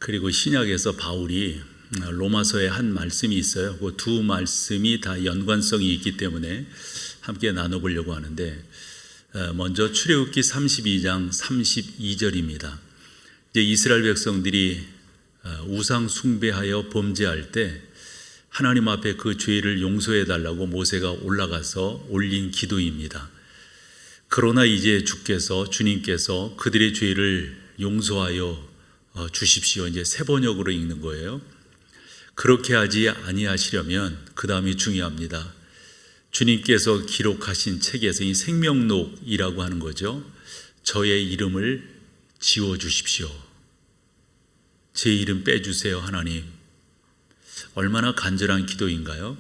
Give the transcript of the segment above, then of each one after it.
그리고 신약에서 바울이 로마서에 한 말씀이 있어요. 그 두 말씀이 다 연관성이 있기 때문에 함께 나눠보려고 하는데, 먼저 출애굽기 32장 32절입니다. 이제 이스라엘 백성들이 우상 숭배하여 범죄할 때 하나님 앞에 그 죄를 용서해 달라고 모세가 올라가서 올린 기도입니다. 그러나 이제 주님께서 그들의 죄를 용서하여 주십시오. 이제 세 번역으로 읽는 거예요. 그렇게 하지 아니하시려면, 그 다음이 중요합니다. 주님께서 기록하신 책에서 이 생명록이라고 하는 거죠. 저의 이름을 지워주십시오. 제 이름 빼주세요, 하나님. 얼마나 간절한 기도인가요?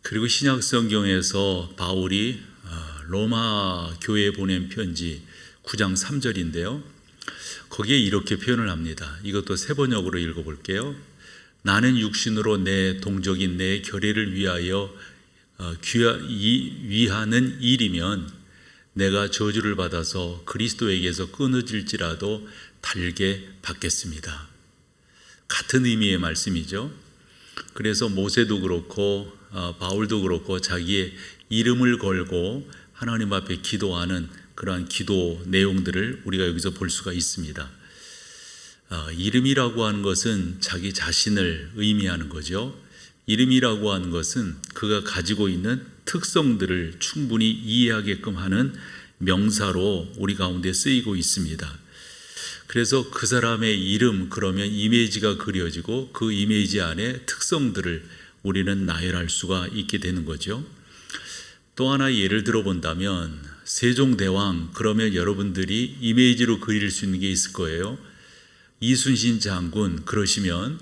그리고 신약 성경에서 바울이 로마 교회에 보낸 편지 9장 3절인데요. 거기에 이렇게 표현을 합니다. 이것도 세 번역으로 읽어볼게요. 나는 육신으로 내 동족인 내 결의를 위하여 위하는 일이면 내가 저주를 받아서 그리스도에게서 끊어질지라도 달게 받겠습니다. 같은 의미의 말씀이죠. 그래서 모세도 그렇고 바울도 그렇고 자기의 이름을 걸고 하나님 앞에 기도하는 그러한 기도 내용들을 우리가 여기서 볼 수가 있습니다. 이름이라고 하는 것은 자기 자신을 의미하는 거죠. 이름이라고 하는 것은 그가 가지고 있는 특성들을 충분히 이해하게끔 하는 명사로 우리 가운데 쓰이고 있습니다. 그래서 그 사람의 이름, 그러면 이미지가 그려지고 그 이미지 안에 특성들을 우리는 나열할 수가 있게 되는 거죠. 또 하나 예를 들어 본다면 세종대왕, 그러면 여러분들이 이미지로 그릴 수 있는 게 있을 거예요. 이순신 장군, 그러시면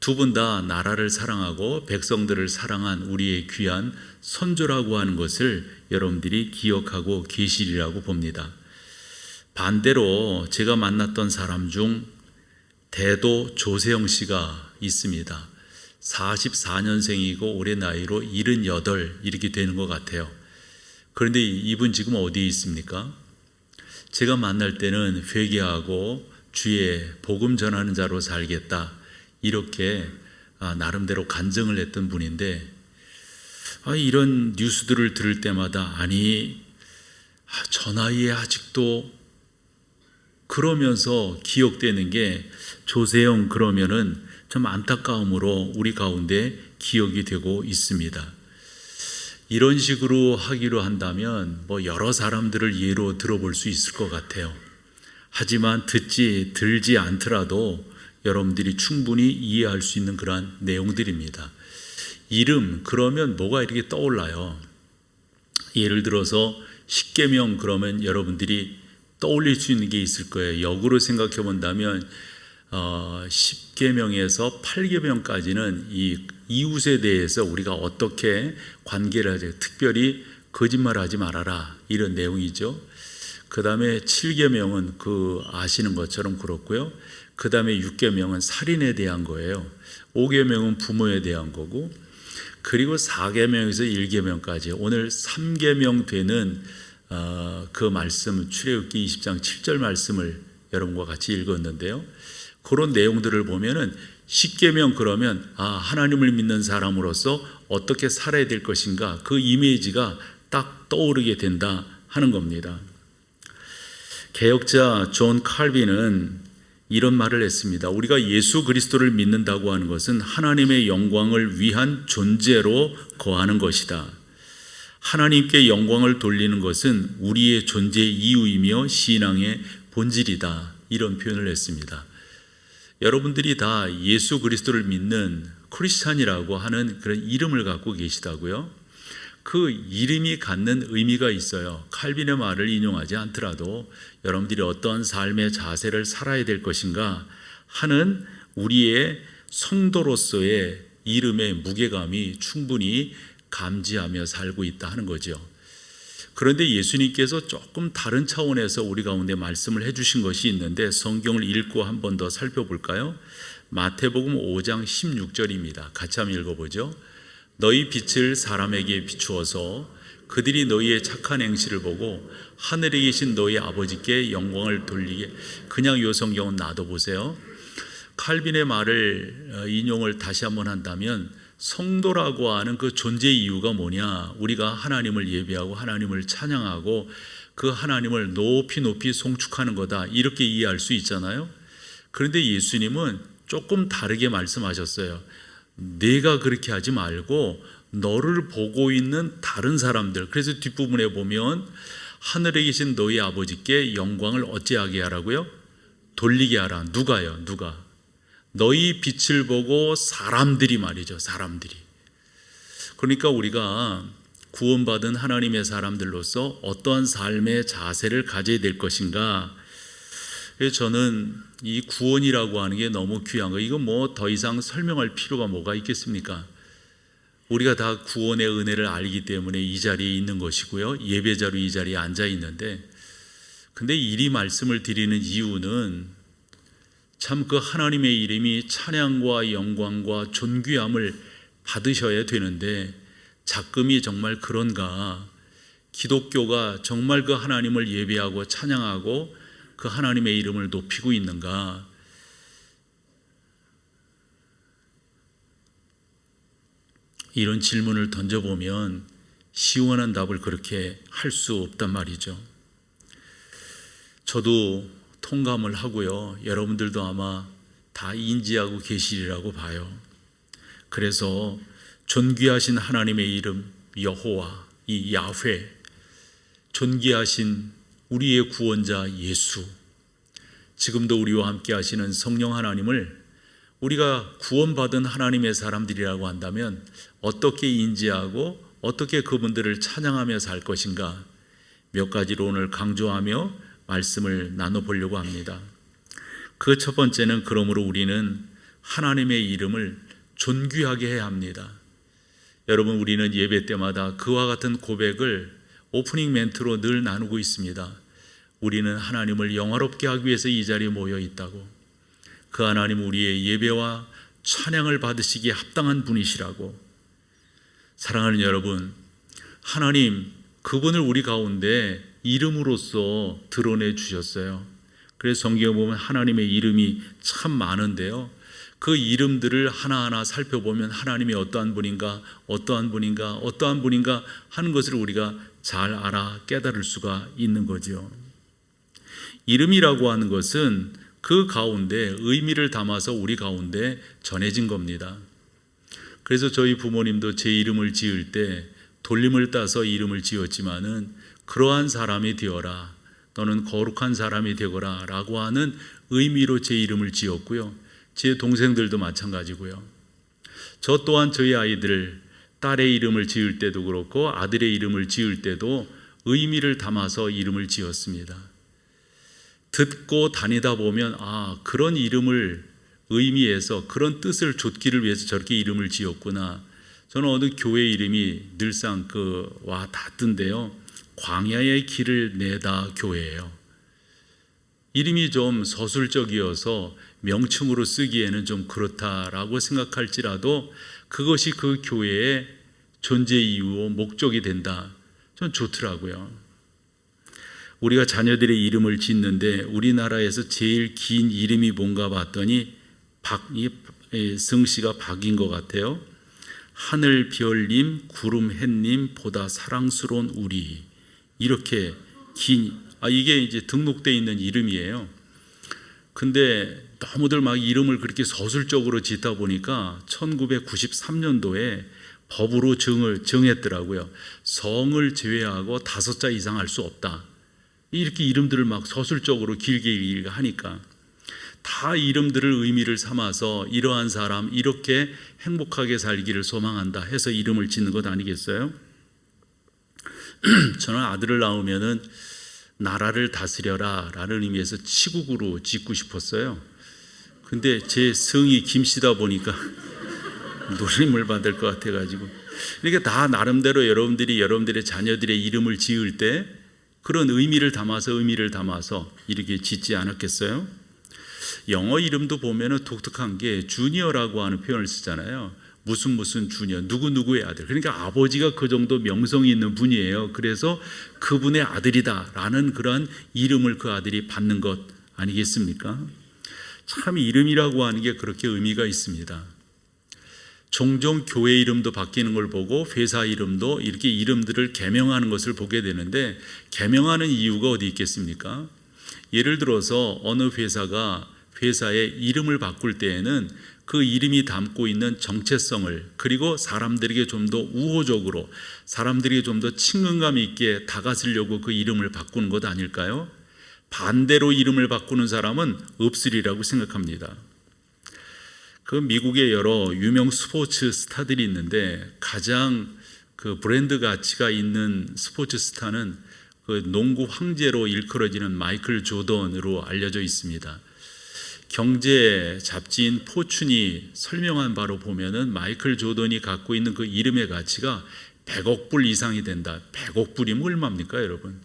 두 분 다 나라를 사랑하고 백성들을 사랑한 우리의 귀한 선조라고 하는 것을 여러분들이 기억하고 계시리라고 봅니다. 반대로 제가 만났던 사람 중 대도 조세영 씨가 있습니다. 44년생이고 올해 나이로 78 이렇게 되는 것 같아요. 그런데 이분 지금 어디에 있습니까? 제가 만날 때는 회개하고 주의 복음 전하는 자로 살겠다, 이렇게 나름대로 간증을 했던 분인데, 이런 뉴스들을 들을 때마다 저 나이에 아직도 그러면서 기억되는 게 조세영, 그러면은 좀 안타까움으로 우리 가운데 기억이 되고 있습니다. 이런 식으로 하기로 한다면 여러 사람들을 예로 들어볼 수 있을 것 같아요. 하지만 들지 않더라도 여러분들이 충분히 이해할 수 있는 그러한 내용들입니다. 이름, 그러면 뭐가 이렇게 떠올라요? 예를 들어서 십계명, 그러면 여러분들이 떠올릴 수 있는 게 있을 거예요. 역으로 생각해 본다면 10계명에서 8계명까지는 이 이웃에 대해서 우리가 어떻게 관계를 하죠. 특별히 거짓말하지 말아라, 이런 내용이죠. 그 다음에 7계명은 아시는 것처럼 그렇고요. 그 다음에 6계명은 살인에 대한 거예요. 5계명은 부모에 대한 거고, 그리고 4계명에서 1계명까지 오늘 3계명 되는 그 말씀, 출애굽기 20장 7절 말씀을 여러분과 같이 읽었는데요. 그런 내용들을 보면은 10계명, 그러면 하나님을 믿는 사람으로서 어떻게 살아야 될 것인가, 그 이미지가 딱 떠오르게 된다 하는 겁니다. 개혁자 존 칼빈은 이런 말을 했습니다. 우리가 예수 그리스도를 믿는다고 하는 것은 하나님의 영광을 위한 존재로 거하는 것이다. 하나님께 영광을 돌리는 것은 우리의 존재의 이유이며 신앙의 본질이다, 이런 표현을 했습니다. 여러분들이 다 예수 그리스도를 믿는 크리스찬이라고 하는 그런 이름을 갖고 계시다고요? 그 이름이 갖는 의미가 있어요. 칼빈의 말을 인용하지 않더라도 여러분들이 어떤 삶의 자세를 살아야 될 것인가 하는 우리의 성도로서의 이름의 무게감이 충분히 감지하며 살고 있다 하는 거죠. 그런데 예수님께서 조금 다른 차원에서 우리 가운데 말씀을 해주신 것이 있는데, 성경을 읽고 한 번 더 살펴볼까요? 마태복음 5장 16절입니다. 같이 한번 읽어보죠. 너희 빛을 사람에게 비추어서 그들이 너희의 착한 행실을 보고 하늘에 계신 너희 아버지께 영광을 돌리게. 그냥 요 성경은 놔둬 보세요. 칼빈의 말을 인용을 다시 한번 한다면 성도라고 하는 그 존재 이유가 뭐냐? 우리가 하나님을 예배하고 하나님을 찬양하고 그 하나님을 높이 높이 송축하는 거다, 이렇게 이해할 수 있잖아요. 그런데 예수님은 조금 다르게 말씀하셨어요. 내가 그렇게 하지 말고 너를 보고 있는 다른 사람들, 그래서 뒷부분에 보면 하늘에 계신 너희 아버지께 영광을 어찌하게 하라고요? 돌리게 하라. 누가요? 누가? 너희 빛을 보고 사람들이 말이죠. 사람들이. 그러니까 우리가 구원받은 하나님의 사람들로서 어떠한 삶의 자세를 가져야 될 것인가. 그래서 저는 이 구원이라고 하는 게 너무 귀한 거, 이거 뭐 더 이상 설명할 필요가 뭐가 있겠습니까? 우리가 다 구원의 은혜를 알기 때문에 이 자리에 있는 것이고요, 예배자로 이 자리에 앉아 있는데, 근데 이리 말씀을 드리는 이유는 참 그 하나님의 이름이 찬양과 영광과 존귀함을 받으셔야 되는데 작금이 정말 그런가? 기독교가 정말 그 하나님을 예배하고 찬양하고 그 하나님의 이름을 높이고 있는가? 이런 질문을 던져보면 시원한 답을 그렇게 할 수 없단 말이죠. 저도 통감을 하고요, 여러분들도 아마 다 인지하고 계시리라고 봐요. 그래서 존귀하신 하나님의 이름 여호와, 이 야훼, 존귀하신 우리의 구원자 예수, 지금도 우리와 함께 하시는 성령 하나님을 우리가 구원받은 하나님의 사람들이라고 한다면 어떻게 인지하고 어떻게 그분들을 찬양하며 살 것인가, 몇 가지로 오늘 강조하며 말씀을 나눠보려고 합니다. 그 첫 번째는, 그러므로 우리는 하나님의 이름을 존귀하게 해야 합니다. 여러분, 우리는 예배 때마다 그와 같은 고백을 오프닝 멘트로 늘 나누고 있습니다. 우리는 하나님을 영화롭게 하기 위해서 이 자리에 모여 있다고, 그 하나님 우리의 예배와 찬양을 받으시기에 합당한 분이시라고. 사랑하는 여러분, 하나님 그분을 우리 가운데 이름으로써 드러내 주셨어요. 그래서 성경에 보면 하나님의 이름이 참 많은데요, 그 이름들을 하나하나 살펴보면 하나님이 어떠한 분인가, 어떠한 분인가, 어떠한 분인가 하는 것을 우리가 잘 알아 깨달을 수가 있는 거죠. 이름이라고 하는 것은 그 가운데 의미를 담아서 우리 가운데 전해진 겁니다. 그래서 저희 부모님도 제 이름을 지을 때 돌림을 따서 이름을 지었지만은 그러한 사람이 되어라, 너는 거룩한 사람이 되거라 라고 하는 의미로 제 이름을 지었고요, 제 동생들도 마찬가지고요. 저 또한 저희 아이들, 딸의 이름을 지을 때도 그렇고 아들의 이름을 지을 때도 의미를 담아서 이름을 지었습니다. 듣고 다니다 보면 그런 이름을 의미해서 그런 뜻을 좇기를 위해서 저렇게 이름을 지었구나. 저는 어느 교회 이름이 늘상 와 닿던데요, 광야의 길을 내다 교회예요. 이름이 좀 서술적이어서 명칭으로 쓰기에는 좀 그렇다라고 생각할지라도 그것이 그 교회의 존재 이유와 목적이 된다. 전 좋더라고요. 우리가 자녀들의 이름을 짓는데 우리나라에서 제일 긴 이름이 뭔가 봤더니 승씨가 박인 것 같아요. 하늘 별님, 구름 햇님 보다 사랑스러운 우리, 이렇게 긴, 이게 이제 등록되어 있는 이름이에요. 근데 너무들 막 이름을 그렇게 서술적으로 짓다 보니까 1993년도에 법으로 정했더라고요. 성을 제외하고 5자 이상 할 수 없다. 이렇게 이름들을 막 서술적으로 길게 하니까 다 이름들을 의미를 삼아서 이러한 사람 이렇게 행복하게 살기를 소망한다 해서 이름을 짓는 것 아니겠어요? 저는 아들을 낳으면은 나라를 다스려라 라는 의미에서 치국으로 짓고 싶었어요. 근데 제 성이 김씨다 보니까 놀림을 받을 것 같아가지고, 그러니까 다 나름대로 여러분들의 자녀들의 이름을 지을 때 그런 의미를 담아서 이렇게 짓지 않았겠어요? 영어 이름도 보면은 독특한 게 주니어라고 하는 표현을 쓰잖아요. 무슨 주니어, 누구누구의 아들. 그러니까 아버지가 그 정도 명성이 있는 분이에요. 그래서 그분의 아들이다 라는 그런 이름을 그 아들이 받는 것 아니겠습니까? 참 이름이라고 하는 게 그렇게 의미가 있습니다. 종종 교회 이름도 바뀌는 걸 보고 회사 이름도 이렇게 이름들을 개명하는 것을 보게 되는데, 개명하는 이유가 어디 있겠습니까? 예를 들어서 어느 회사가 회사의 이름을 바꿀 때에는 그 이름이 담고 있는 정체성을, 그리고 사람들에게 좀 더 우호적으로, 사람들에게 좀 더 친근감 있게 다가서려고 그 이름을 바꾸는 것 아닐까요? 반대로 이름을 바꾸는 사람은 없으리라고 생각합니다. 그 미국의 여러 유명 스포츠 스타들이 있는데, 가장 그 브랜드 가치가 있는 스포츠 스타는 그 농구 황제로 일컬어지는 마이클 조던으로 알려져 있습니다. 경제 잡지인 포춘이 설명한 바로 보면은 마이클 조던이 갖고 있는 그 이름의 가치가 100억 불 이상이 된다. 100억 불이면 얼마입니까, 여러분?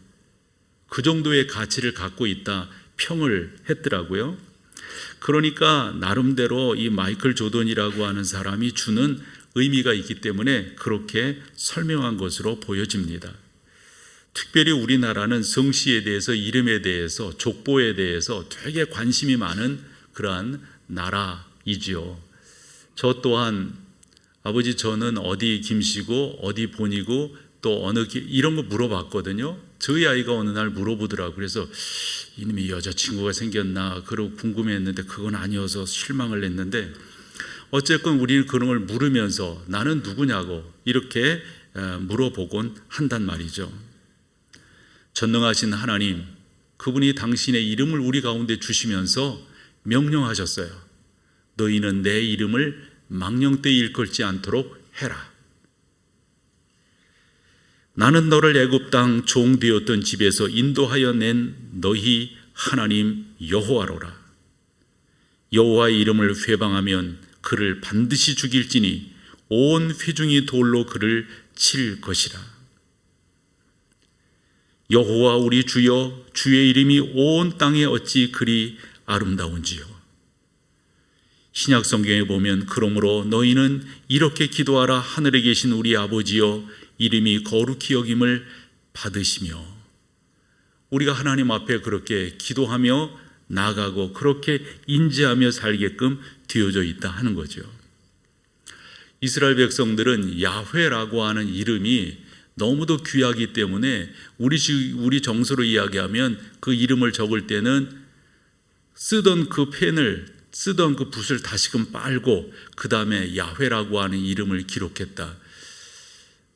그 정도의 가치를 갖고 있다 평을 했더라고요. 그러니까 나름대로 이 마이클 조던이라고 하는 사람이 주는 의미가 있기 때문에 그렇게 설명한 것으로 보여집니다. 특별히 우리나라는 성씨에 대해서, 이름에 대해서, 족보에 대해서 되게 관심이 많은 그러한 나라이지요. 저 또한 아버지, 저는 어디 김씨고 어디 본이고 또 어느 이런 거 물어봤거든요. 저희 아이가 어느 날 물어보더라고요. 그래서 이놈이 여자친구가 생겼나 그러고 궁금해했는데 그건 아니어서 실망을 했는데, 어쨌건 우리는 그런 걸 물으면서 나는 누구냐고 이렇게 물어보곤 한단 말이죠. 전능하신 하나님, 그분이 당신의 이름을 우리 가운데 주시면서 명령하셨어요. 너희는 내 이름을 망령되이 일컬지 않도록 해라. 나는 너를 애굽 땅 종 되었던 집에서 인도하여 낸 너희 하나님 여호와로라. 여호와의 이름을 회방하면 그를 반드시 죽일지니 온 회중이 돌로 그를 칠 것이라. 여호와 우리 주여, 주의 이름이 온 땅에 어찌 그리 아름다운지요. 신약 성경에 보면 그러므로 너희는 이렇게 기도하라. 하늘에 계신 우리 아버지여, 이름이 거룩히 여김을 받으시며. 우리가 하나님 앞에 그렇게 기도하며 나아가고 그렇게 인지하며 살게끔 되어져 있다 하는 거죠. 이스라엘 백성들은 야훼라고 하는 이름이 너무도 귀하기 때문에 우리 정서로 이야기하면 그 이름을 적을 때는 쓰던 그 펜을, 쓰던 그 붓을 다시금 빨고 그 다음에 야훼라고 하는 이름을 기록했다.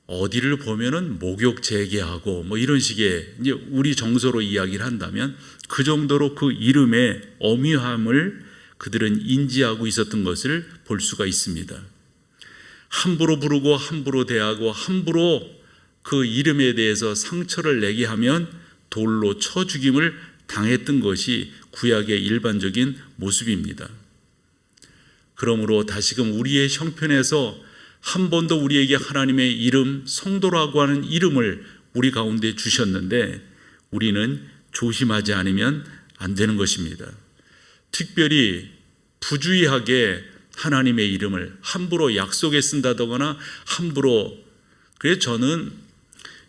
어디를 보면은 목욕 재개하고 뭐 이런 식의, 이제 우리 정서로 이야기를 한다면 그 정도로 그 이름의 어미함을 그들은 인지하고 있었던 것을 볼 수가 있습니다. 함부로 부르고 함부로 대하고 함부로 그 이름에 대해서 상처를 내게 하면 돌로 쳐 죽임을 당했던 것이 구약의 일반적인 모습입니다. 그러므로 다시금 우리의 형편에서 한 번 더 우리에게 하나님의 이름, 성도라고 하는 이름을 우리 가운데 주셨는데 우리는 조심하지 않으면 안 되는 것입니다. 특별히 부주의하게 하나님의 이름을 함부로 약속에 쓴다거나 함부로, 그래서 저는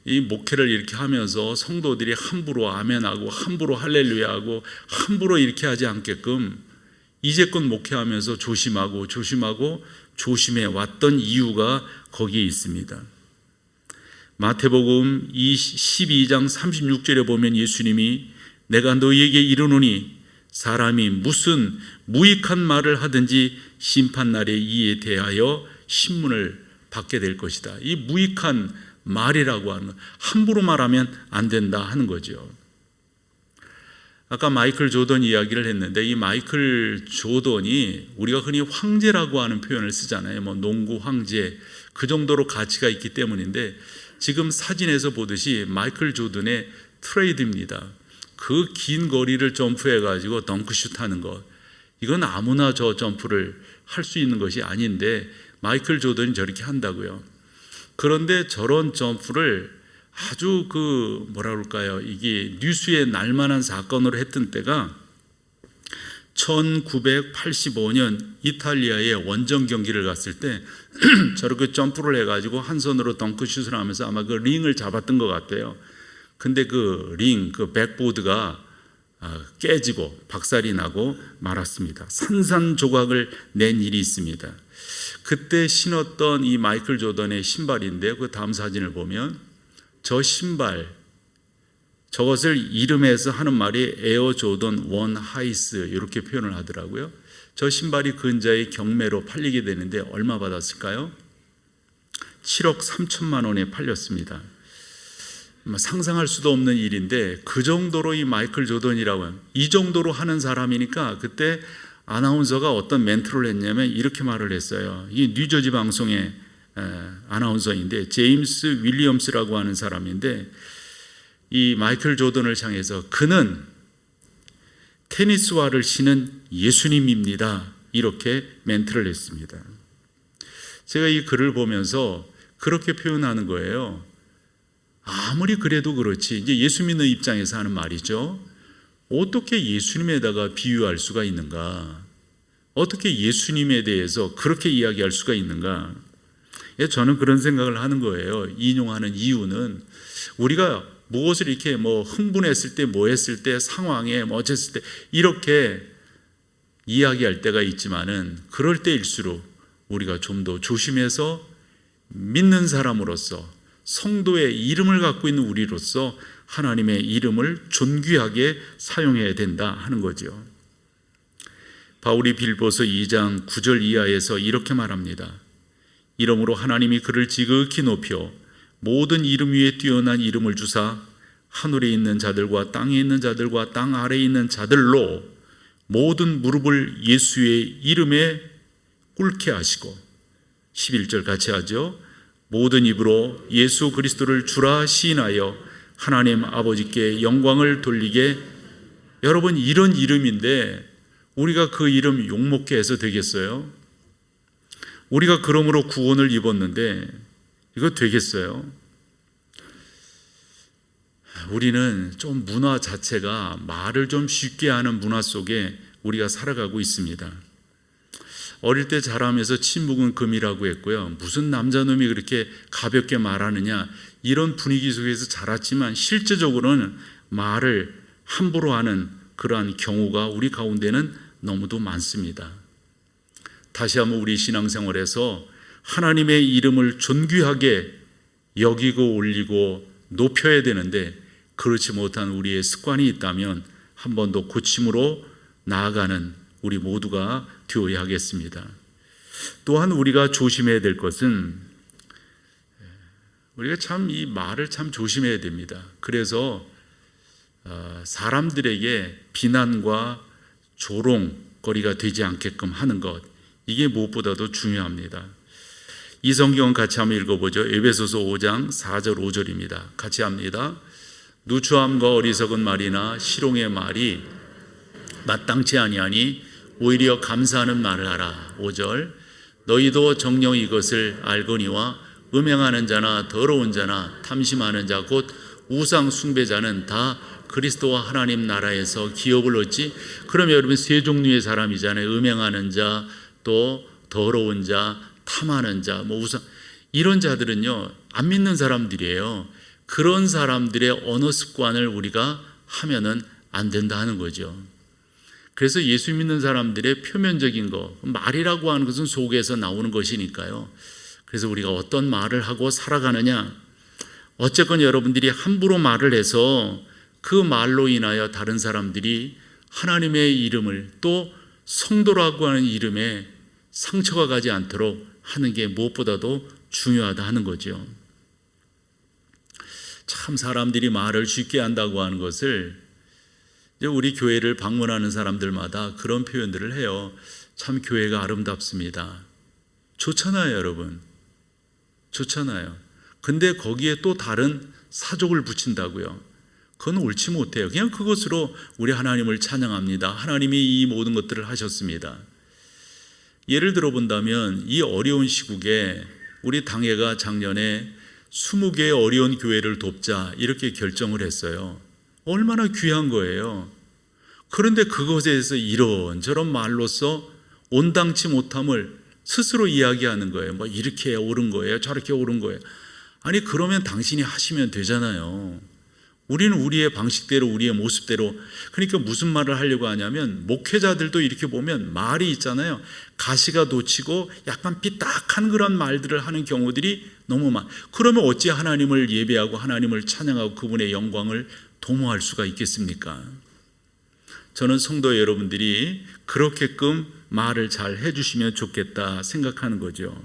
이 목회를 이렇게 하면서 성도들이 함부로 아멘하고 함부로 할렐루야하고 함부로 이렇게 하지 않게끔 이제껏 목회하면서 조심해 왔던 이유가 거기에 있습니다. 마태복음 12장 36절에 보면 예수님이 내가 너희에게 이르노니 사람이 무슨 무익한 말을 하든지 심판날에 이에 대하여 신문을 받게 될 것이다. 이 무익한 말이라고 하는 것, 함부로 말하면 안 된다 하는 거죠. 아까 마이클 조던 이야기를 했는데 이 마이클 조던이 우리가 흔히 황제라고 하는 표현을 쓰잖아요. 뭐 농구 황제, 그 정도로 가치가 있기 때문인데 지금 사진에서 보듯이 마이클 조던의 트레이드입니다. 그 긴 거리를 점프해가지고 덩크슛 하는 것, 이건 아무나 저 점프를 할 수 있는 것이 아닌데 마이클 조던이 저렇게 한다고요. 그런데 저런 점프를 아주 뭐라 그럴까요? 이게 뉴스에 날만한 사건으로 했던 때가 1985년 이탈리아의 원정 경기를 갔을 때 저렇게 점프를 해가지고 한 손으로 덩크슛을 하면서 아마 그 링을 잡았던 것 같아요. 근데 그 링, 그 백보드가 깨지고 박살이 나고 말았습니다. 산산조각을 낸 일이 있습니다. 그때 신었던 이 마이클 조던의 신발인데 그 다음 사진을 보면 저 신발, 저것을 이름해서 하는 말이 에어 조던 원 하이스 이렇게 표현을 하더라고요. 저 신발이 근자의 경매로 팔리게 되는데 얼마 받았을까요? 7억 3천만 원에 팔렸습니다. 상상할 수도 없는 일인데 그 정도로 이 마이클 조던이라고 하면 이 정도로 하는 사람이니까 그때 아나운서가 어떤 멘트를 했냐면 이렇게 말을 했어요. 이 뉴저지 방송의 아나운서인데 제임스 윌리엄스라고 하는 사람인데 이 마이클 조던을 향해서 그는 테니스화를 신은 예수님입니다. 이렇게 멘트를 했습니다. 제가 이 글을 보면서 그렇게 표현하는 거예요. 아무리 그래도 그렇지 이제 예수 믿는 입장에서 하는 말이죠. 어떻게 예수님에다가 비유할 수가 있는가? 어떻게 예수님에 대해서 그렇게 이야기할 수가 있는가? 저는 그런 생각을 하는 거예요. 인용하는 이유는 우리가 무엇을 이렇게 흥분했을 때 뭐 했을 때 상황에 뭐 어쨌을 때 이렇게 이야기할 때가 있지만은 그럴 때일수록 우리가 좀 더 조심해서 믿는 사람으로서 성도의 이름을 갖고 있는 우리로서 하나님의 이름을 존귀하게 사용해야 된다 하는 거죠. 바울이 빌보서 2장 9절 이하에서 이렇게 말합니다. 이러므로 하나님이 그를 지극히 높여 모든 이름 위에 뛰어난 이름을 주사 하늘에 있는 자들과 땅에 있는 자들과 땅 아래에 있는 자들로 모든 무릎을 예수의 이름에 꿇게 하시고 11절 같이 하죠. 모든 입으로 예수 그리스도를 주라 시인하여 하나님 아버지께 영광을 돌리게. 여러분 이런 이름인데 우리가 그 이름 욕먹게 해서 되겠어요? 우리가 그러므로 구원을 입었는데 이거 되겠어요? 우리는 좀 문화 자체가 말을 좀 쉽게 하는 문화 속에 우리가 살아가고 있습니다. 어릴 때 자라면서 침묵은 금이라고 했고요. 무슨 남자놈이 그렇게 가볍게 말하느냐 이런 분위기 속에서 자랐지만 실제적으로는 말을 함부로 하는 그러한 경우가 우리 가운데는 너무도 많습니다. 다시 한번 우리 신앙생활에서 하나님의 이름을 존귀하게 여기고 올리고 높여야 되는데 그렇지 못한 우리의 습관이 있다면 한 번 더 고침으로 나아가는 우리 모두가 되어야 하겠습니다. 또한 우리가 조심해야 될 것은 우리가 참 이 말을 참 조심해야 됩니다. 그래서 사람들에게 비난과 조롱거리가 되지 않게끔 하는 것, 이게 무엇보다도 중요합니다. 이 성경은 같이 한번 읽어보죠. 에베소서 5장 4절 5절입니다. 같이 합니다. 누추함과 어리석은 말이나 실용의 말이 마땅치 아니하니 오히려 감사하는 말을 하라. 5절 너희도 정녕 이것을 알거니와 음행하는 자나 더러운 자나 탐심하는 자 곧 우상 숭배자는 다 그리스도와 하나님 나라에서 기업을 얻지. 그러면 여러분 세 종류의 사람이잖아요. 음행하는 자, 또 더러운 자, 탐하는 자, 우상, 이런 자들은요 안 믿는 사람들이에요. 그런 사람들의 언어 습관을 우리가 하면은 안 된다 하는 거죠. 그래서 예수 믿는 사람들의 표면적인 거, 말이라고 하는 것은 속에서 나오는 것이니까요. 그래서 우리가 어떤 말을 하고 살아가느냐, 어쨌건 여러분들이 함부로 말을 해서 그 말로 인하여 다른 사람들이 하나님의 이름을 또 성도라고 하는 이름에 상처가 가지 않도록 하는 게 무엇보다도 중요하다 하는 거죠. 참 사람들이 말을 쉽게 한다고 하는 것을 우리 교회를 방문하는 사람들마다 그런 표현들을 해요. 참 교회가 아름답습니다. 좋잖아요, 여러분. 좋잖아요. 근데 거기에 또 다른 사족을 붙인다고요. 그건 옳지 못해요. 그냥 그것으로 우리 하나님을 찬양합니다. 하나님이 이 모든 것들을 하셨습니다. 예를 들어 본다면 이 어려운 시국에 우리 당회가 작년에 20개의 어려운 교회를 돕자 이렇게 결정을 했어요. 얼마나 귀한 거예요. 그런데 그것에 대해서 이런저런 말로써 온당치 못함을 스스로 이야기하는 거예요. 이렇게 옳은 거예요, 저렇게 옳은 거예요. 아니 그러면 당신이 하시면 되잖아요. 우리는 우리의 방식대로, 우리의 모습대로. 그러니까 무슨 말을 하려고 하냐면, 목회자들도 이렇게 보면 말이 있잖아요. 가시가 돋치고 약간 삐딱한 그런 말들을 하는 경우들이 너무 많아. 그러면 어찌 하나님을 예배하고 하나님을 찬양하고 그분의 영광을 도모할 수가 있겠습니까? 저는 성도 여러분들이 그렇게끔 말을 잘 해주시면 좋겠다 생각하는 거죠.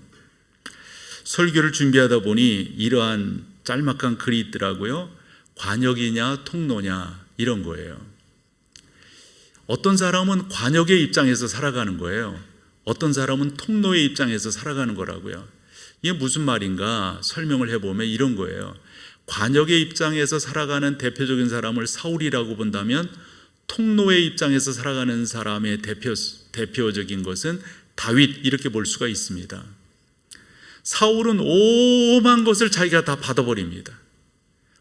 설교를 준비하다 보니 이러한 짤막한 글이 있더라고요. 관역이냐 통로냐 이런 거예요. 어떤 사람은 관역의 입장에서 살아가는 거예요. 어떤 사람은 통로의 입장에서 살아가는 거라고요. 이게 무슨 말인가 설명을 해보면 이런 거예요. 관역의 입장에서 살아가는 대표적인 사람을 사울이라고 본다면, 통로의 입장에서 살아가는 사람의 대표적인 것은 다윗, 이렇게 볼 수가 있습니다. 사울은 오만 것을 자기가 다 받아버립니다.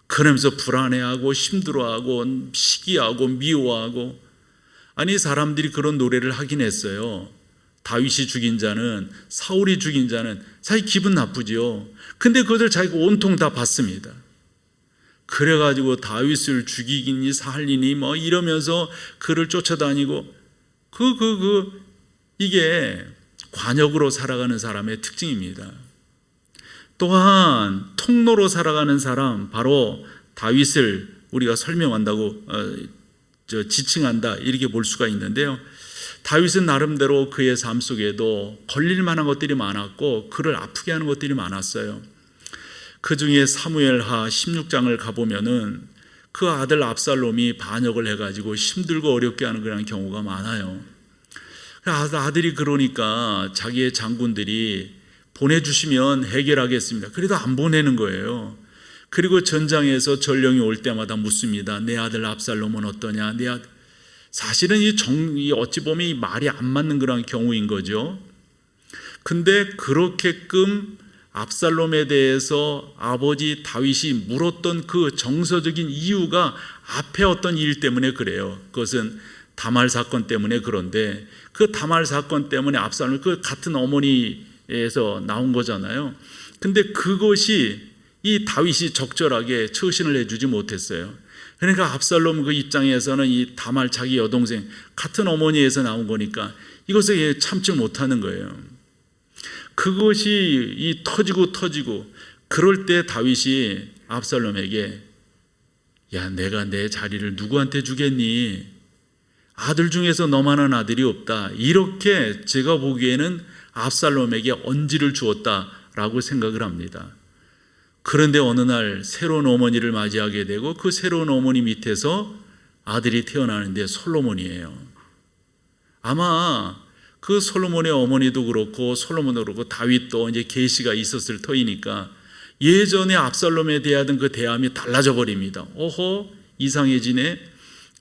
그러면서 불안해하고 힘들어하고 시기하고 미워하고, 아니 사람들이 그런 노래를 하긴 했어요. 다윗이 죽인 자는, 사울이 죽인 자는 자기 기분 나쁘죠. 근데 그것을 자기가 온통 다 받습니다. 그래가지고 다윗을 죽이기니 살리니 뭐 이러면서 그를 쫓아다니고, 이게 관역으로 살아가는 사람의 특징입니다. 또한 통로로 살아가는 사람, 바로 다윗을 우리가 설명한다고 지칭한다, 이렇게 볼 수가 있는데요. 다윗은 나름대로 그의 삶 속에도 걸릴 만한 것들이 많았고 그를 아프게 하는 것들이 많았어요. 그 중에 사무엘하 16장을 가보면은 그 아들 압살롬이 반역을 해가지고 힘들고 어렵게 하는 그런 경우가 많아요. 아들이 그러니까 자기의 장군들이 보내주시면 해결하겠습니다. 그래도 안 보내는 거예요. 그리고 전장에서 전령이 올 때마다 묻습니다. 내 아들 압살롬은 어떠냐? 내 아들. 사실은 이 어찌 보면 이 말이 안 맞는 그런 경우인 거죠. 근데 그렇게끔 압살롬에 대해서 아버지 다윗이 물었던 그 정서적인 이유가 앞에 어떤 일 때문에 그래요. 그것은 다말 사건 때문에. 그런데 그 다말 사건 때문에 압살롬, 그 같은 어머니에서 나온 거잖아요. 근데 그것이 이 다윗이 적절하게 처신을 해주지 못했어요. 그러니까 압살롬 그 입장에서는 이 다말 자기 여동생 같은 어머니에서 나온 거니까 이것을 참지 못하는 거예요. 그것이 이 터지고 그럴 때 다윗이 압살롬에게, 야, 내가 내 자리를 누구한테 주겠니? 아들 중에서 너만한 아들이 없다. 이렇게 제가 보기에는 압살롬에게 언지를 주었다라고 생각을 합니다. 그런데 어느 날 새로운 어머니를 맞이하게 되고 그 새로운 어머니 밑에서 아들이 태어나는데 솔로몬이에요. 아마 그 솔로몬의 어머니도 그렇고 솔로몬도 그렇고 다윗도 이제 계시가 있었을 터이니까 예전에 압살롬에 대하던 그 대함이 달라져 버립니다. 오호, 이상해지네.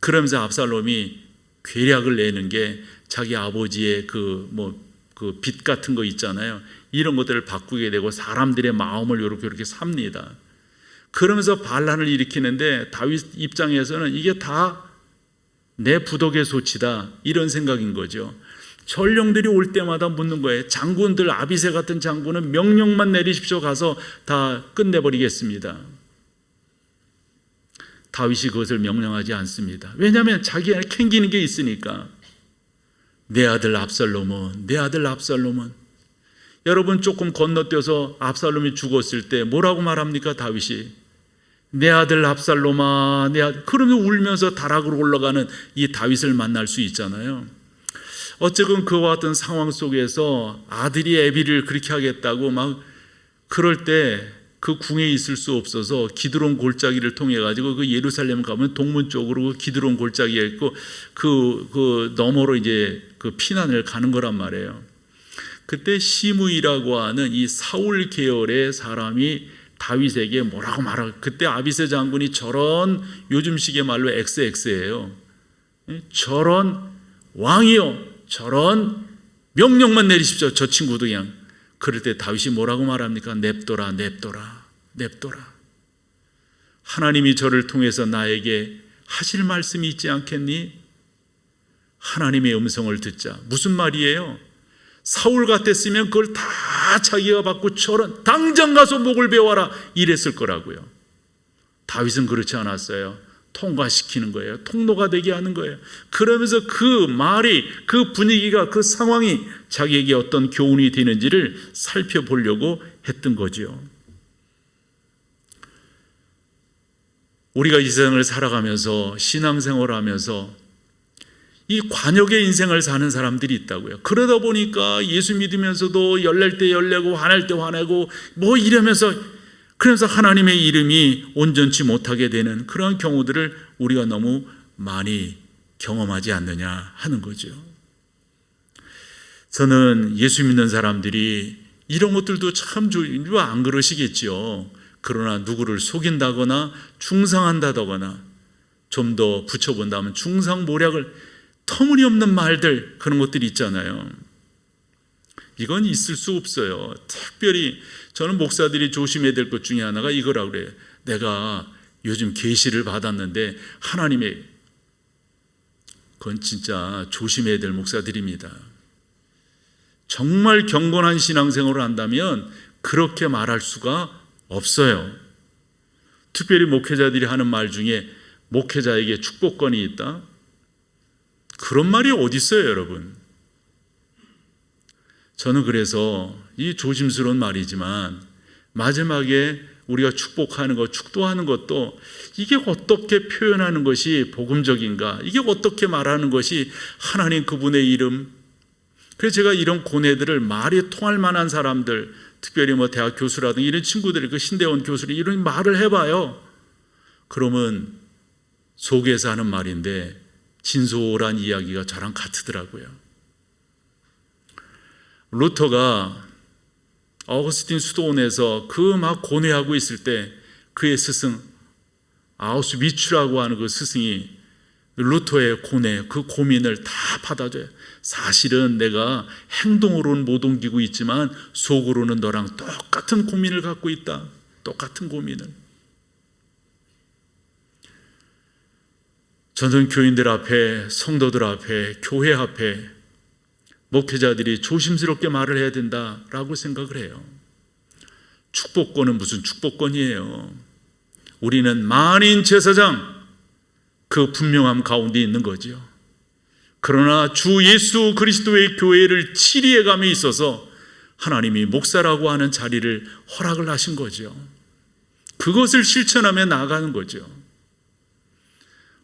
그러면서 압살롬이 괴략을 내는 게 자기 아버지의 그 빚 같은 거 있잖아요. 이런 것들을 바꾸게 되고 사람들의 마음을 이렇게 삽니다. 그러면서 반란을 일으키는데 다윗 입장에서는 이게 다 내 부덕의 소치다, 이런 생각인 거죠. 전령들이 올 때마다 묻는 거예요. 장군들, 아비새 같은 장군은 명령만 내리십시오, 가서 다 끝내버리겠습니다. 다윗이 그것을 명령하지 않습니다. 왜냐하면 자기가 캥기는 게 있으니까. 내 아들 압살롬은, 내 아들 압살롬은. 여러분, 조금 건너뛰어서 압살롬이 죽었을 때 뭐라고 말합니까? 다윗이 내 아들 압살롬아, 내 아들. 그러면 울면서 다락으로 올라가는 이 다윗을 만날 수 있잖아요. 어쨌든 그와 같은 상황 속에서 아들이 애비를 그렇게 하겠다고 막 그럴 때 그 궁에 있을 수 없어서 기드론 골짜기를 통해 가지고 그 예루살렘 가면 동문 쪽으로 기드론 골짜기가 있고 그 너머로 이제 그 피난을 가는 거란 말이에요. 그때 시므이라고 하는 이 사울 계열의 사람이 다윗에게 뭐라고 말하고, 그때 아비새 장군이 저런 요즘식의 말로 XX예요. 저런 왕이요, 저런 명령만 내리십시오. 저 친구도 그냥. 그럴 때 다윗이 뭐라고 말합니까? 냅둬라, 냅둬라, 냅둬라. 하나님이 저를 통해서 나에게 하실 말씀이 있지 않겠니? 하나님의 음성을 듣자. 무슨 말이에요? 사울 같았으면 그걸 다 자기가 받고 저런 당장 가서 목을 베어라 이랬을 거라고요. 다윗은 그렇지 않았어요. 통과시키는 거예요. 통로가 되게 하는 거예요. 그러면서 그 말이, 그 분위기가, 그 상황이 자기에게 어떤 교훈이 되는지를 살펴보려고 했던 거죠. 우리가 이 세상을 살아가면서 신앙생활을 하면서 이 관역의 인생을 사는 사람들이 있다고요. 그러다 보니까 예수 믿으면서도 열낼 때 열내고 화낼 때 화내고 뭐 이러면서, 그래서 하나님의 이름이 온전치 못하게 되는 그런 경우들을 우리가 너무 많이 경험하지 않느냐 하는 거죠. 저는 예수 믿는 사람들이 이런 것들도 참 안 그러시겠죠. 그러나 누구를 속인다거나 충상한다거나, 좀 더 붙여본다면 충상모략을, 터무니없는 말들, 그런 것들이 있잖아요. 이건 있을 수 없어요. 특별히 저는 목사들이 조심해야 될 것 중에 하나가 이거라고 그래요. 내가 요즘 계시를 받았는데 하나님의, 그건 진짜 조심해야 될 목사들입니다. 정말 경건한 신앙생활을 한다면 그렇게 말할 수가 없어요. 특별히 목회자들이 하는 말 중에 목회자에게 축복권이 있다? 그런 말이 어디 있어요, 여러분? 저는 그래서 이 조심스러운 말이지만 마지막에 우리가 축복하는 것, 축도하는 것도 이게 어떻게 표현하는 것이 복음적인가? 이게 어떻게 말하는 것이 하나님 그분의 이름? 그래서 제가 이런 고뇌들을 말이 통할 만한 사람들, 특별히 뭐 대학 교수라든가 이런 친구들이, 그 신대원 교수들이 이런 말을 해봐요. 그러면 속에서 하는 말인데 진솔한 이야기가 저랑 같더라고요. 루터가 어거스틴 수도원에서 그 막 고뇌하고 있을 때 그의 스승 아우스비츠라고 하는 그 스승이 루터의 고뇌, 그 고민을 다 받아줘요. 사실은 내가 행동으로는 못 옮기고 있지만 속으로는 너랑 똑같은 고민을 갖고 있다. 똑같은 고민을. 저는 교인들 앞에, 성도들 앞에, 교회 앞에 목회자들이 조심스럽게 말을 해야 된다라고 생각을 해요. 축복권은 무슨 축복권이에요. 우리는 만인 제사장, 그 분명함 가운데 있는 거죠. 그러나 주 예수 그리스도의 교회를 치리해감에 있어서 하나님이 목사라고 하는 자리를 허락을 하신 거죠. 그것을 실천하며 나아가는 거죠.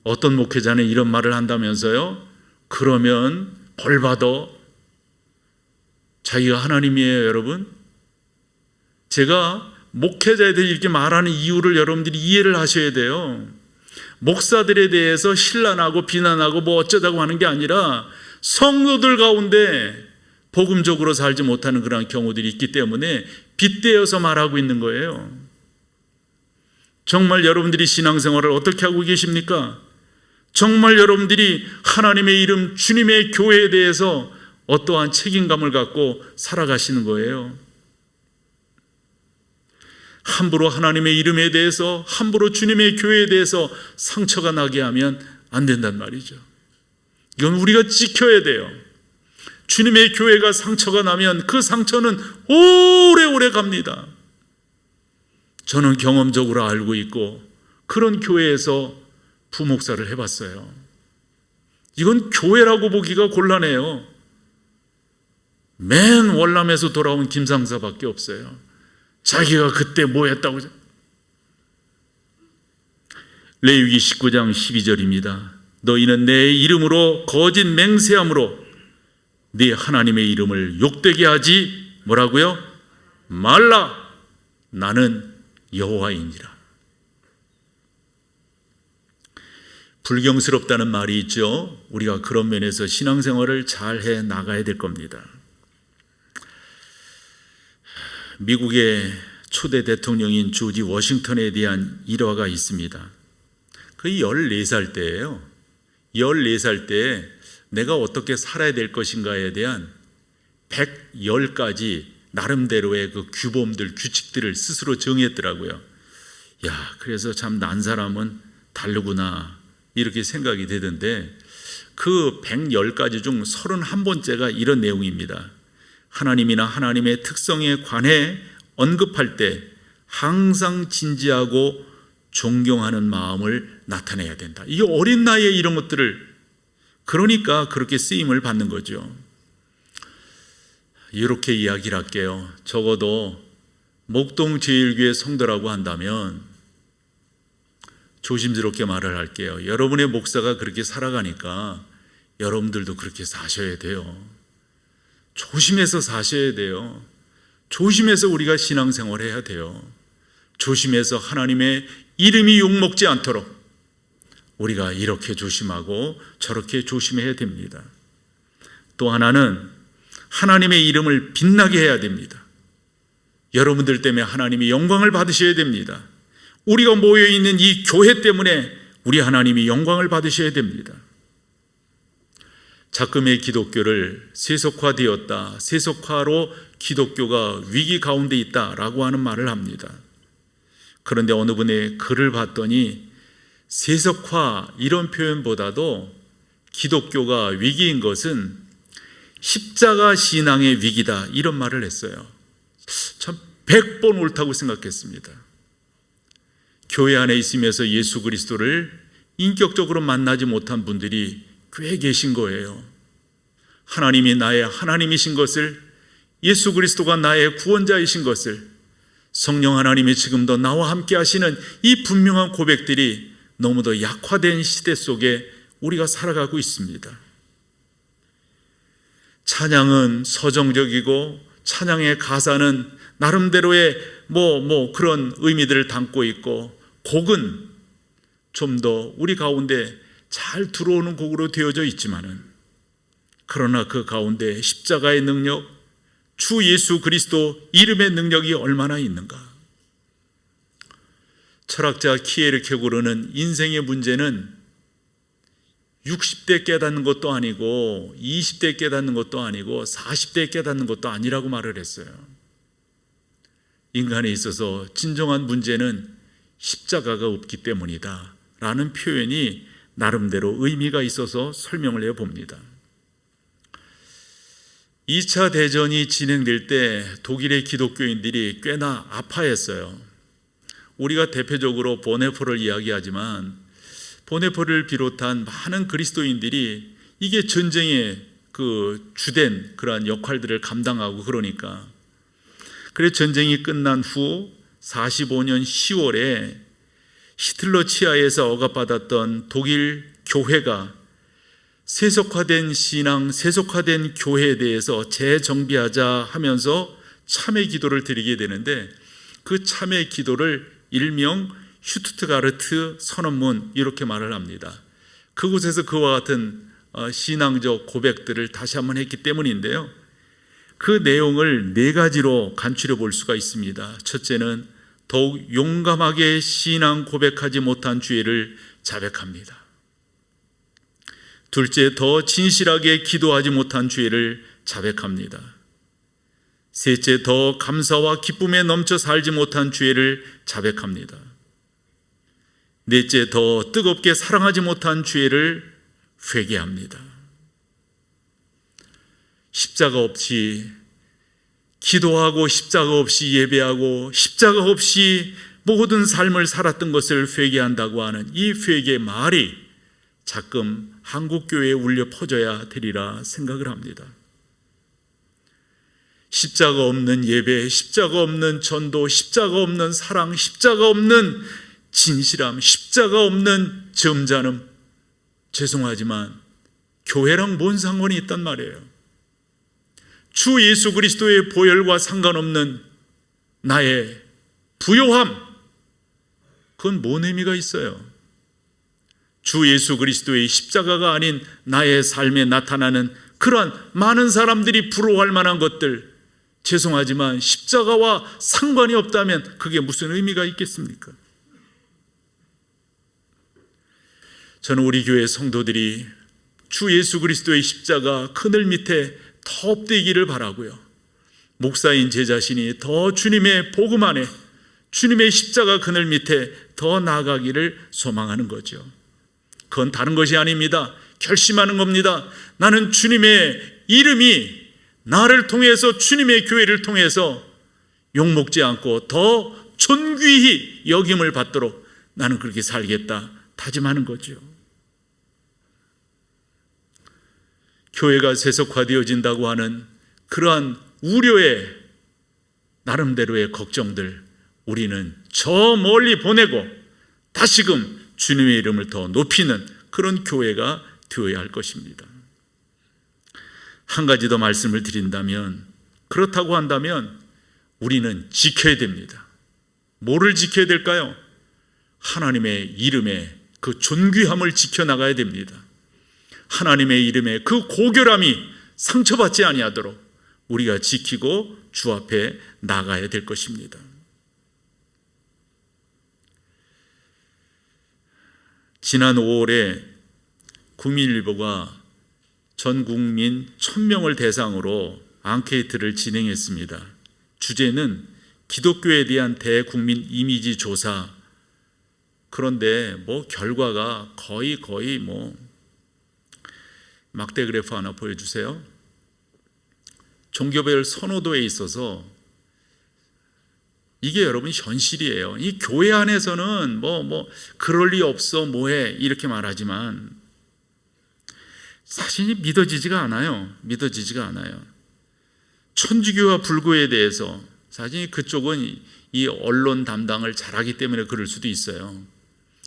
어떤 목회자는 이런 말을 한다면서요. 그러면 벌 받아. 자기가 하나님이에요, 여러분. 제가 목회자에 대해 이렇게 말하는 이유를 여러분들이 이해를 하셔야 돼요. 목사들에 대해서 신란하고 비난하고 뭐 어쩌자고 하는 게 아니라 성도들 가운데 복음적으로 살지 못하는 그런 경우들이 있기 때문에 빗대어서 말하고 있는 거예요. 정말 여러분들이 신앙생활을 어떻게 하고 계십니까? 정말 여러분들이 하나님의 이름, 주님의 교회에 대해서 어떠한 책임감을 갖고 살아가시는 거예요. 함부로 하나님의 이름에 대해서, 함부로 주님의 교회에 대해서 상처가 나게 하면 안 된단 말이죠. 이건 우리가 지켜야 돼요. 주님의 교회가 상처가 나면 그 상처는 오래오래 갑니다. 저는 경험적으로 알고 있고 그런 교회에서 부목사를 해봤어요. 이건 교회라고 보기가 곤란해요. 맨 월남에서 돌아온 김상사밖에 없어요. 자기가 그때 뭐 했다고. 레위기 19장 12절입니다. 너희는 내 이름으로 거짓 맹세함으로 네 하나님의 이름을 욕되게 하지 뭐라고요? 말라. 나는 여호와이니라. 불경스럽다는 말이 있죠. 우리가 그런 면에서 신앙생활을 잘 해 나가야 될 겁니다. 미국의 초대 대통령인 조지 워싱턴에 대한 일화가 있습니다. 그 14살 때예요. 14살 때 내가 어떻게 살아야 될 것인가에 대한 110가지 나름대로의 그 규범들, 규칙들을 스스로 정했더라고요. 야, 그래서 참 난 사람은 다르구나 이렇게 생각이 되던데, 그 110가지 중 31번째가 이런 내용입니다. 하나님이나 하나님의 특성에 관해 언급할 때 항상 진지하고 존경하는 마음을 나타내야 된다. 이 어린 나이에 이런 것들을, 그러니까 그렇게 쓰임을 받는 거죠. 이렇게 이야기를 할게요. 적어도 목동 제일교회 성도라고 한다면 조심스럽게 말을 할게요. 여러분의 목사가 그렇게 살아가니까 여러분들도 그렇게 사셔야 돼요. 조심해서 사셔야 돼요. 조심해서 우리가 신앙생활을 해야 돼요. 조심해서 하나님의 이름이 욕먹지 않도록 우리가 이렇게 조심하고 저렇게 조심해야 됩니다. 또 하나는 하나님의 이름을 빛나게 해야 됩니다. 여러분들 때문에 하나님이 영광을 받으셔야 됩니다. 우리가 모여있는 이 교회 때문에 우리 하나님이 영광을 받으셔야 됩니다. 작금의 기독교를 세속화되었다, 세속화로 기독교가 위기 가운데 있다라고 하는 말을 합니다. 그런데 어느 분의 글을 봤더니 세속화 이런 표현보다도 기독교가 위기인 것은 십자가 신앙의 위기다, 이런 말을 했어요. 참 100번 옳다고 생각했습니다. 교회 안에 있으면서 예수 그리스도를 인격적으로 만나지 못한 분들이 꽤 계신 거예요. 하나님이 나의 하나님이신 것을, 예수 그리스도가 나의 구원자이신 것을, 성령 하나님이 지금도 나와 함께 하시는 이 분명한 고백들이 너무도 약화된 시대 속에 우리가 살아가고 있습니다. 찬양은 서정적이고 찬양의 가사는 나름대로의 그런 의미들을 담고 있고, 곡은 좀 더 우리 가운데 잘 들어오는 곡으로 되어져 있지만은, 그러나 그 가운데 십자가의 능력, 주 예수 그리스도 이름의 능력이 얼마나 있는가. 철학자 키에르케고르는 인생의 문제는 60대 깨닫는 것도 아니고 20대 깨닫는 것도 아니고 40대 깨닫는 것도 아니라고 말을 했어요. 인간에 있어서 진정한 문제는 십자가가 없기 때문이다 라는 표현이 나름대로 의미가 있어서 설명을 해봅니다. 2차 대전이 진행될 때 독일의 기독교인들이 꽤나 아파했어요. 우리가 대표적으로 보네포를 이야기하지만 보네포를 비롯한 많은 그리스도인들이 이게 전쟁의 그 주된 그러한 역할들을 감당하고, 그러니까 그래서 전쟁이 끝난 후 45년 10월에 히틀러 치하에서 억압받았던 독일 교회가 세속화된 신앙, 세속화된 교회에 대해서 재정비하자 하면서 참회 기도를 드리게 되는데, 그 참회 기도를 일명 슈투트가르트 선언문 이렇게 말을 합니다. 그곳에서 그와 같은 신앙적 고백들을 다시 한번 했기 때문인데요. 그 내용을 4가지로 간추려 볼 수가 있습니다. 첫째는 더욱 용감하게 신앙 고백하지 못한 죄를 자백합니다. 둘째, 더 진실하게 기도하지 못한 죄를 자백합니다. 셋째, 더 감사와 기쁨에 넘쳐 살지 못한 죄를 자백합니다. 넷째, 더 뜨겁게 사랑하지 못한 죄를 회개합니다. 십자가 없이 기도하고, 십자가 없이 예배하고, 십자가 없이 모든 삶을 살았던 것을 회개한다고 하는 이 회개 말이 가끔 한국교회에 울려 퍼져야 되리라 생각을 합니다. 십자가 없는 예배, 십자가 없는 전도, 십자가 없는 사랑, 십자가 없는 진실함, 십자가 없는 점잖음, 죄송하지만 교회랑 뭔 상관이 있단 말이에요. 주 예수 그리스도의 보혈과 상관없는 나의 부요함, 그건 뭔 의미가 있어요? 주 예수 그리스도의 십자가가 아닌 나의 삶에 나타나는 그러한 많은 사람들이 부러워할 만한 것들, 죄송하지만 십자가와 상관이 없다면 그게 무슨 의미가 있겠습니까? 저는 우리 교회 성도들이 주 예수 그리스도의 십자가 그늘 밑에 더 엎드기를 바라고요. 목사인 제 자신이 더 주님의 복음 안에, 주님의 십자가 그늘 밑에 더 나아가기를 소망하는 거죠. 그건 다른 것이 아닙니다. 결심하는 겁니다. 나는 주님의 이름이 나를 통해서, 주님의 교회를 통해서 욕먹지 않고 더 존귀히 여김을 받도록 나는 그렇게 살겠다 다짐하는 거죠. 교회가 세속화되어진다고 하는 그러한 우려의 나름대로의 걱정들 우리는 저 멀리 보내고 다시금 주님의 이름을 더 높이는 그런 교회가 되어야 할 것입니다. 한 가지 더 말씀을 드린다면, 그렇다고 한다면 우리는 지켜야 됩니다. 뭐를 지켜야 될까요? 하나님의 이름의 그 존귀함을 지켜나가야 됩니다. 하나님의 이름의 그 고결함이 상처받지 아니하도록 우리가 지키고 주 앞에 나가야 될 것입니다. 지난 5월에 국민일보가 전 국민 1000명을 대상으로 앙케이트를 진행했습니다. 주제는 기독교에 대한 대국민 이미지 조사. 그런데 결과가 거의 막대 그래프 하나 보여주세요. 종교별 선호도에 있어서 이게 여러분 현실이에요. 이 교회 안에서는 그럴 리 없어 뭐해 이렇게 말하지만 사실 믿어지지가 않아요. 천주교와 불교에 대해서 사실 그쪽은 이 언론 담당을 잘하기 때문에 그럴 수도 있어요.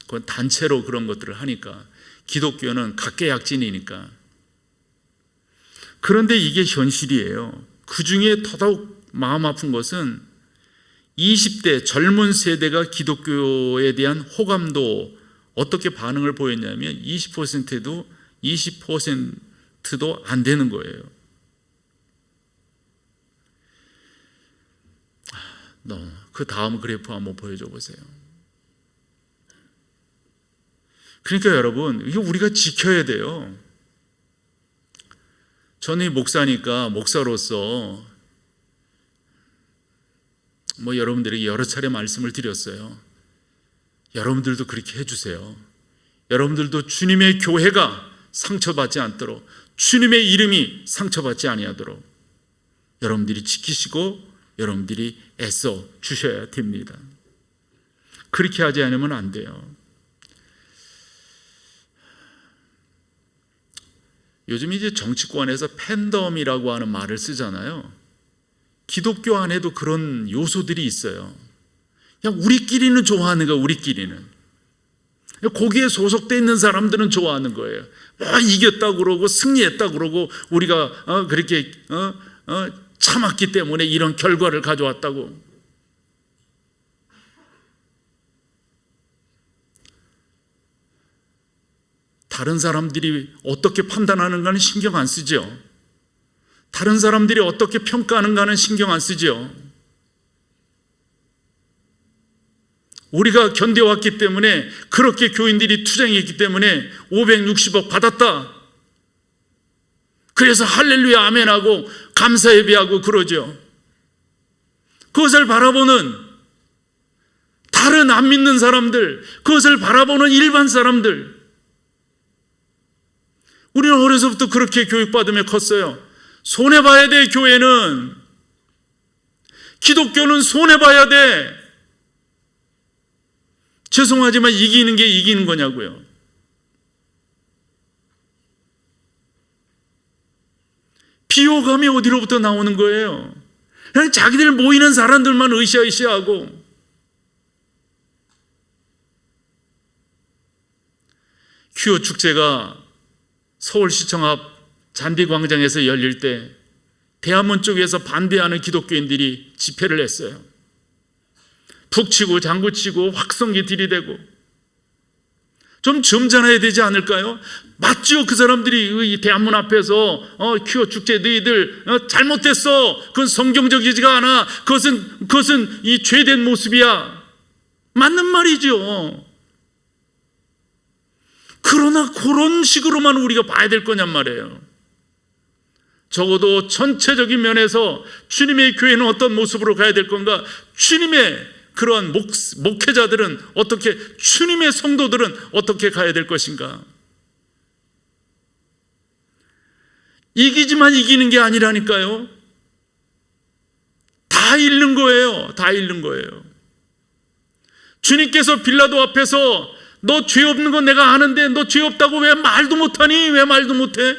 그건 단체로 그런 것들을 하니까. 기독교는 각계약진이니까. 그런데 이게 현실이에요. 그 중에 더더욱 마음 아픈 것은 20대 젊은 세대가 기독교에 대한 호감도 어떻게 반응을 보였냐면 20%도 안 되는 거예요. 그 다음 그래프 한번 보여줘 보세요. 그러니까 여러분, 이거 우리가 지켜야 돼요. 저는 목사니까 목사로서 여러분들에게 여러 차례 말씀을 드렸어요. 여러분들도 그렇게 해주세요. 여러분들도 주님의 교회가 상처받지 않도록, 주님의 이름이 상처받지 아니하도록 여러분들이 지키시고 여러분들이 애써 주셔야 됩니다. 그렇게 하지 않으면 안 돼요. 요즘 이제 정치권에서 팬덤이라고 하는 말을 쓰잖아요. 기독교 안에도 그런 요소들이 있어요. 그냥 우리끼리는 좋아하는 거예요. 우리끼리는. 거기에 소속되어 있는 사람들은 좋아하는 거예요. 이겼다고 그러고 승리했다고 그러고 우리가 그렇게 참았기 때문에 이런 결과를 가져왔다고. 다른 사람들이 어떻게 판단하는가는 신경 안 쓰죠. 다른 사람들이 어떻게 평가하는가는 신경 안 쓰죠. 우리가 견뎌왔기 때문에, 그렇게 교인들이 투쟁했기 때문에 560억 받았다. 그래서 할렐루야 아멘하고 감사 예배하고 그러죠. 그것을 바라보는 다른 안 믿는 사람들, 그것을 바라보는 일반 사람들, 우리는 어려서부터 그렇게 교육받으며 컸어요. 손해봐야 돼. 교회는, 기독교는 손해봐야 돼. 죄송하지만 이기는 게 이기는 거냐고요. 비호감이 어디로부터 나오는 거예요? 그냥 자기들 모이는 사람들만 으쌰으쌰하고. 퀴어 축제가 서울시청 앞 잔디광장에서 열릴 때 대한문 쪽에서 반대하는 기독교인들이 집회를 했어요. 북치고 장구치고 확성기 들이대고. 좀 점잖아야 되지 않을까요? 맞죠? 그 사람들이 이 대한문 앞에서 퀴어 축제 너희들 잘못됐어. 그건 성경적이지가 않아. 그것은 이 죄된 모습이야. 맞는 말이죠. 그러나 그런 식으로만 우리가 봐야 될 거냔 말이에요. 적어도 전체적인 면에서 주님의 교회는 어떤 모습으로 가야 될 건가? 주님의 그러한 목회자들은 어떻게, 주님의 성도들은 어떻게 가야 될 것인가? 이기지만 이기는 게 아니라니까요. 다 잃는 거예요. 다 잃는 거예요. 주님께서 빌라도 앞에서 너 죄 없는 건 내가 아는데 너 죄 없다고 왜 말도 못하니? 왜 말도 못해?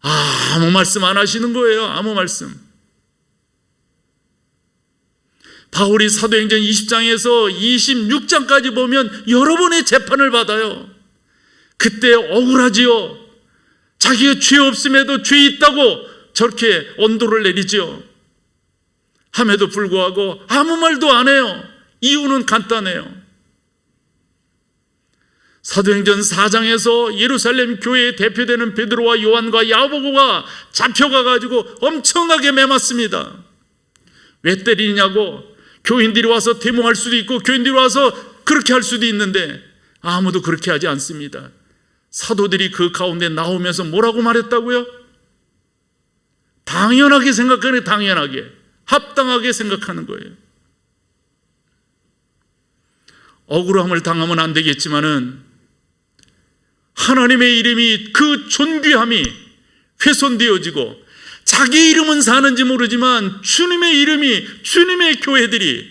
아무 말씀 안 하시는 거예요. 아무 말씀. 바울이 사도행전 20장에서 26장까지 보면 여러 번의 재판을 받아요. 그때 억울하지요. 자기가 죄 없음에도 죄 있다고 저렇게 언도를 내리죠. 함에도 불구하고 아무 말도 안 해요. 이유는 간단해요. 사도행전 4장에서 예루살렘 교회에 대표되는 베드로와 요한과 야고보가 잡혀가 가지고 엄청나게 매맞습니다. 왜 때리냐고. 교인들이 와서 데모할 수도 있고 교인들이 와서 그렇게 할 수도 있는데 아무도 그렇게 하지 않습니다. 사도들이 그 가운데 나오면서 뭐라고 말했다고요? 당연하게 생각하는, 당연하게 합당하게 생각하는 거예요. 억울함을 당하면 안 되겠지만은 하나님의 이름이, 그 존귀함이 훼손되어지고 자기 이름은 사는지 모르지만 주님의 이름이, 주님의 교회들이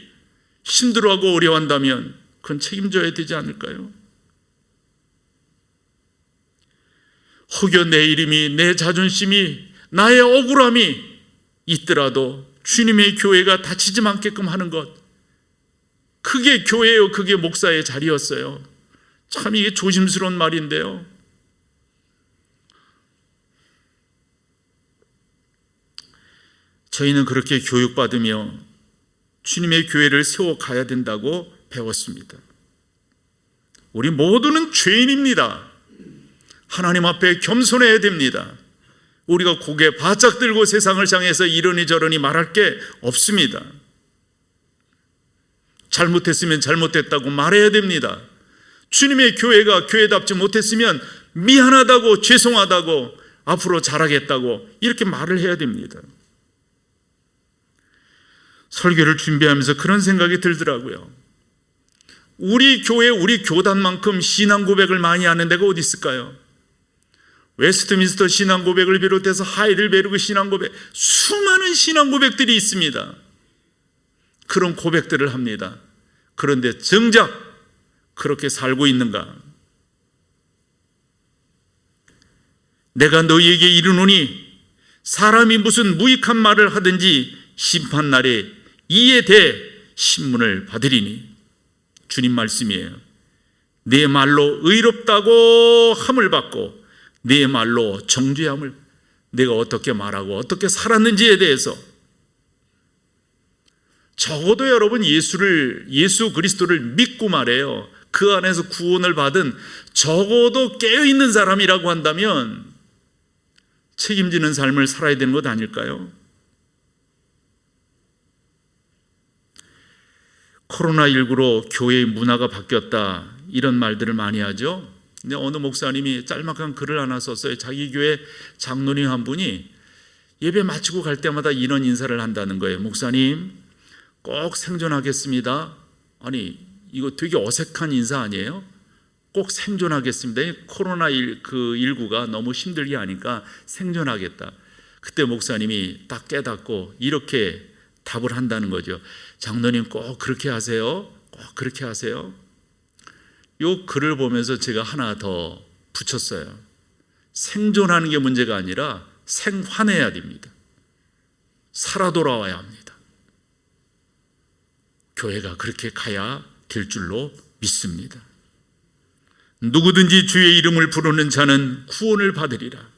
힘들어하고 어려워한다면 그건 책임져야 되지 않을까요? 혹여 내 이름이, 내 자존심이, 나의 억울함이 있더라도 주님의 교회가 다치지 않게끔 하는 것, 그게 교회요, 그게 목사의 자리였어요. 참 이게 조심스러운 말인데요. 저희는 그렇게 교육받으며 주님의 교회를 세워가야 된다고 배웠습니다. 우리 모두는 죄인입니다. 하나님 앞에 겸손해야 됩니다. 우리가 고개 바짝 들고 세상을 향해서 이러니 저러니 말할 게 없습니다. 잘못했으면 잘못했다고 말해야 됩니다. 주님의 교회가 교회답지 못했으면 미안하다고, 죄송하다고, 앞으로 잘하겠다고 이렇게 말을 해야 됩니다. 설교를 준비하면서 그런 생각이 들더라고요. 우리 교회, 우리 교단만큼 신앙 고백을 많이 하는 데가 어디 있을까요? 웨스트민스터 신앙 고백을 비롯해서 하이델베르그 신앙 고백, 수많은 신앙 고백들이 있습니다. 그런 고백들을 합니다. 그런데 정작 그렇게 살고 있는가? 내가 너희에게 이르노니 사람이 무슨 무익한 말을 하든지 심판날에 이에 대해 신문을 받으리니. 주님 말씀이에요. 내 말로 의롭다고 함을 받고 내 말로 정죄함을, 내가 어떻게 말하고 어떻게 살았는지에 대해서, 적어도 여러분 예수 그리스도를 믿고 말해요. 그 안에서 구원을 받은 적어도 깨어있는 사람이라고 한다면 책임지는 삶을 살아야 되는 것 아닐까요? 코로나19로 교회의 문화가 바뀌었다, 이런 말들을 많이 하죠. 근데 어느 목사님이 짤막한 글을 하나 썼어요. 자기 교회 장로님 한 분이 예배 마치고 갈 때마다 이런 인사를 한다는 거예요. 목사님, 꼭 생존하겠습니다. 아니, 이거 되게 어색한 인사 아니에요? 꼭 생존하겠습니다. 코로나19가 너무 힘들게 하니까 생존하겠다. 그때 목사님이 딱 깨닫고 이렇게 답을 한다는 거죠. 장로님 꼭 그렇게 하세요. 꼭 그렇게 하세요. 이 글을 보면서 제가 하나 더 붙였어요. 생존하는 게 문제가 아니라 생환해야 됩니다. 살아 돌아와야 합니다. 교회가 그렇게 가야 될 줄로 믿습니다. 누구든지 주의 이름을 부르는 자는 구원을 받으리라.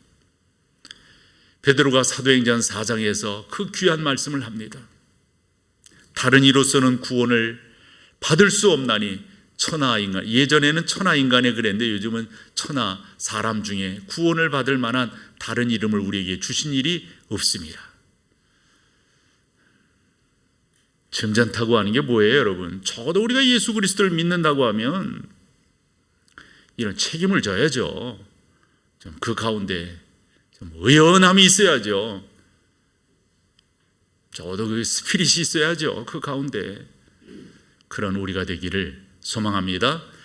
베드로가 사도행전 4장에서 그 귀한 말씀을 합니다. 다른 이로서는 구원을 받을 수 없나니 천하 인간, 예전에는 천하 인간에 그랬는데 요즘은 천하 사람 중에 구원을 받을 만한 다른 이름을 우리에게 주신 일이 없습니다. 점잖다고 하는 게 뭐예요, 여러분? 적어도 우리가 예수 그리스도를 믿는다고 하면 이런 책임을 져야죠. 좀 그 가운데 좀 의연함이 있어야죠. 적어도 그 스피릿이 있어야죠. 그 가운데. 그런 우리가 되기를 소망합니다.